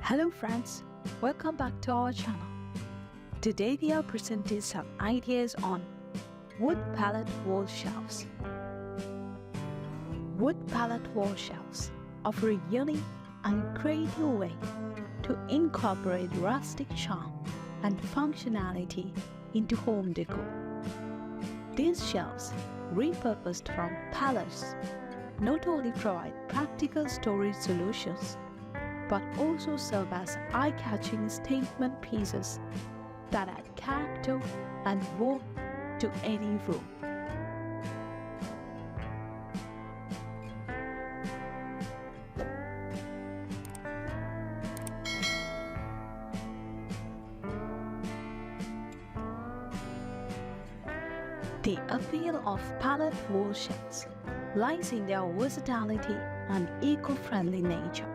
Hello friends, welcome back to our channel. Today we are presenting some ideas on wood pallet wall shelves. Wood pallet wall shelves offer a unique and creative way to incorporate rustic charm and functionality into home decor. These shelves, repurposed from pallets, not only provide practical storage solutions but also serve as eye-catching statement pieces that add character and warmth to any room. The appeal of pallet wall shelves lies in their versatility and eco-friendly nature.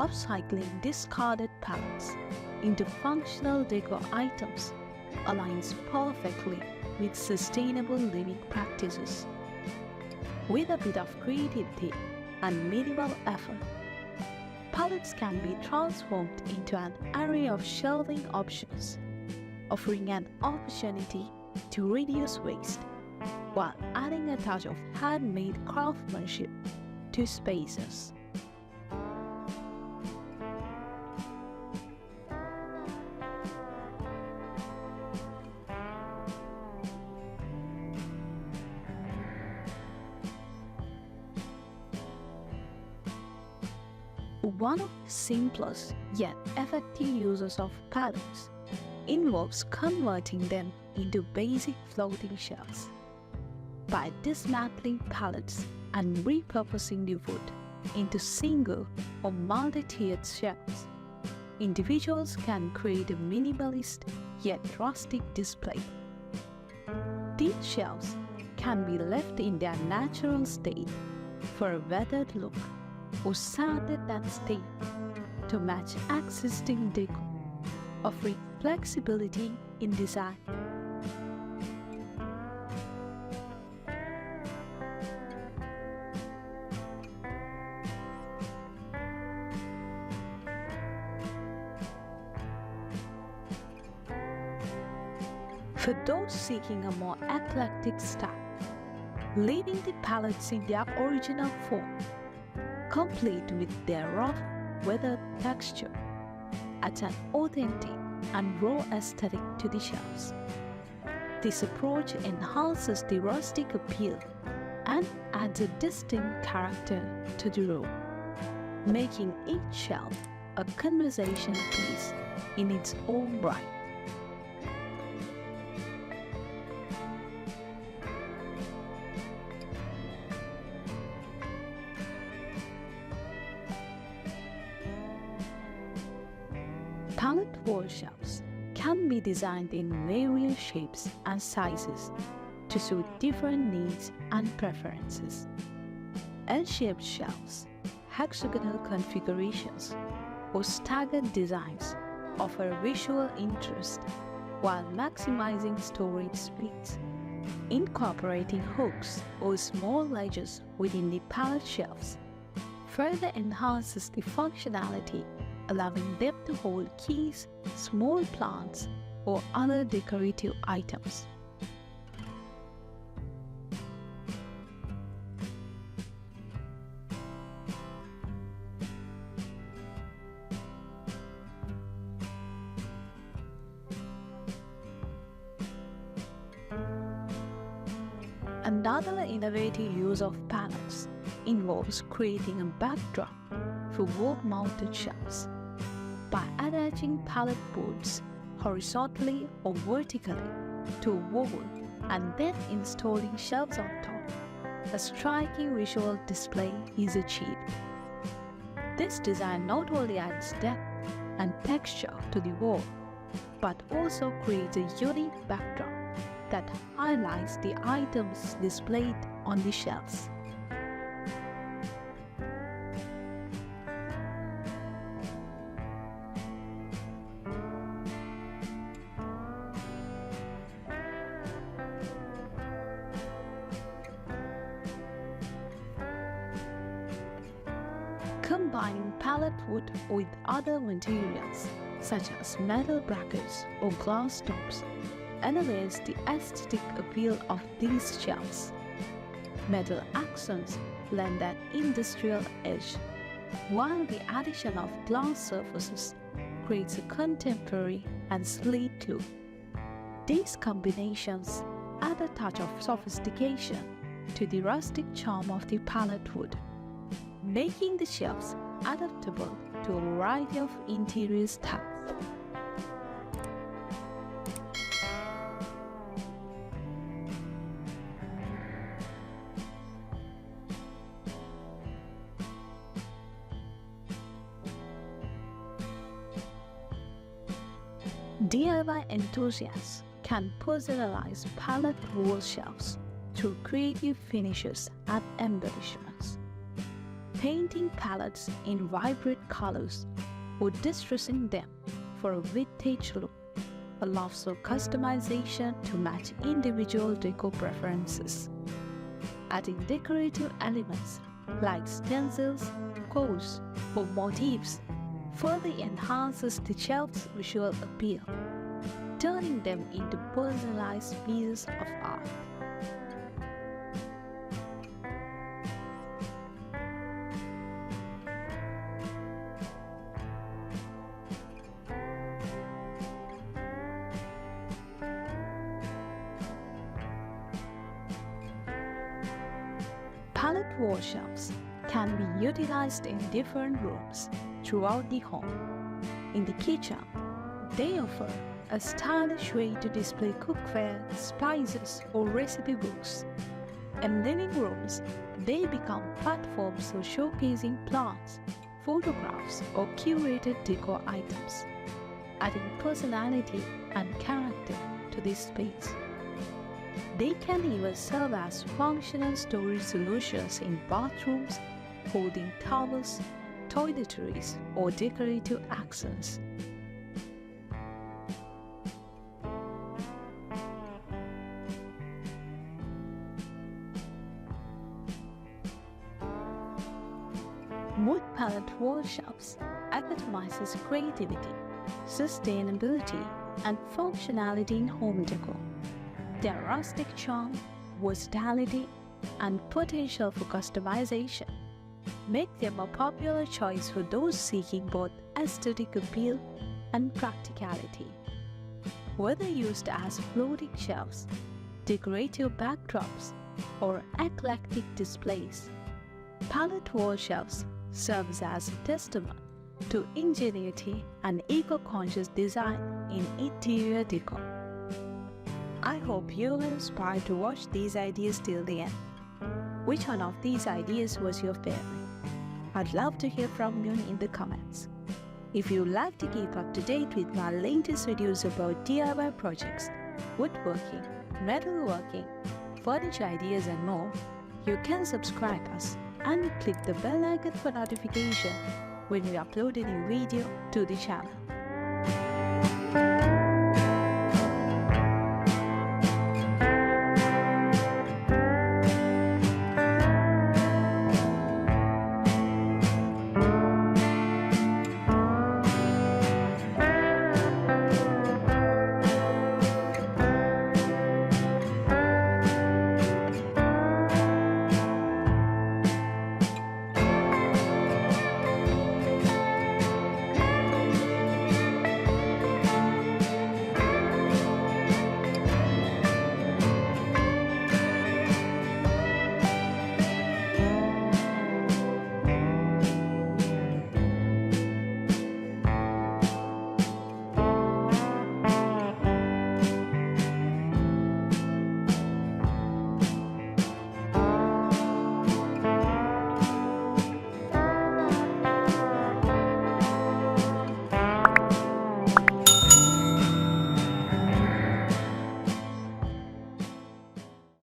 Upcycling discarded pallets into functional decor items aligns perfectly with sustainable living practices. With a bit of creativity and minimal effort, pallets can be transformed into an array of shelving options, offering an opportunity to reduce waste while adding a touch of handmade craftsmanship to spaces. One of the simplest yet effective uses of pallets involves converting them into basic floating shelves. By dismantling pallets and repurposing the wood into single or multi-tiered shelves, individuals can create a minimalist yet rustic display. These shelves can be left in their natural state for a weathered look or sanded and stained to match existing decor, offering flexibility in design. For those seeking a more eclectic style, leaving the pallets in their original form, complete with their rough, weathered texture, adds an authentic and raw aesthetic to the shelves. This approach enhances the rustic appeal and adds a distinct character to the room, making each shelf a conversation piece in its own right. Pallet wall shelves can be designed in various shapes and sizes to suit different needs and preferences. L-shaped shelves, hexagonal configurations, or staggered designs offer visual interest while maximizing storage space. Incorporating hooks or small ledges within the pallet shelves further enhances the functionality, allowing them to hold keys, small plants, or other decorative items. Another innovative use of pallets involves creating a backdrop for wall-mounted shelves. By attaching pallet boards horizontally or vertically to a wall and then installing shelves on top, a striking visual display is achieved. This design not only adds depth and texture to the wall, but also creates a unique backdrop that highlights the items displayed on the shelves. Combining pallet wood with other materials such as metal brackets or glass tops elevates the aesthetic appeal of these shelves. Metal accents lend an industrial edge, while the addition of glass surfaces creates a contemporary and sleek look. These combinations add a touch of sophistication to the rustic charm of the pallet wood, making the shelves adaptable to a variety of interior styles. DIY enthusiasts can personalize pallet wall shelves through creative finishes and embellishments. Painting palettes in vibrant colors or distressing them for a vintage look allows for customization to match individual decor preferences. Adding decorative elements like stencils, quotes, or motifs further enhances the shelf's visual appeal, turning them into personalized pieces of art. Pallet wall shelves can be utilized in different rooms throughout the home. In the kitchen, they offer a stylish way to display cookware, spices, or recipe books. In living rooms, they become platforms for showcasing plants, photographs, or curated decor items, adding personality and character to this space. They can even serve as functional storage solutions in bathrooms, holding towels, toiletries, or decorative accents. Wood pallet wall shelves epitomizes creativity, sustainability, and functionality in home decor. Their rustic charm, versatility, and potential for customization make them a popular choice for those seeking both aesthetic appeal and practicality. Whether used as floating shelves, decorative backdrops, or eclectic displays, pallet wall shelves serves as a testament to ingenuity and eco-conscious design in interior decor. I hope you were inspired to watch these ideas till the end. Which one of these ideas was your favorite? I'd love to hear from you in the comments. If you'd like to keep up to date with my latest videos about DIY projects, woodworking, metalworking, furniture ideas and more, you can subscribe us and click the bell icon for notification when we upload a new video to the channel.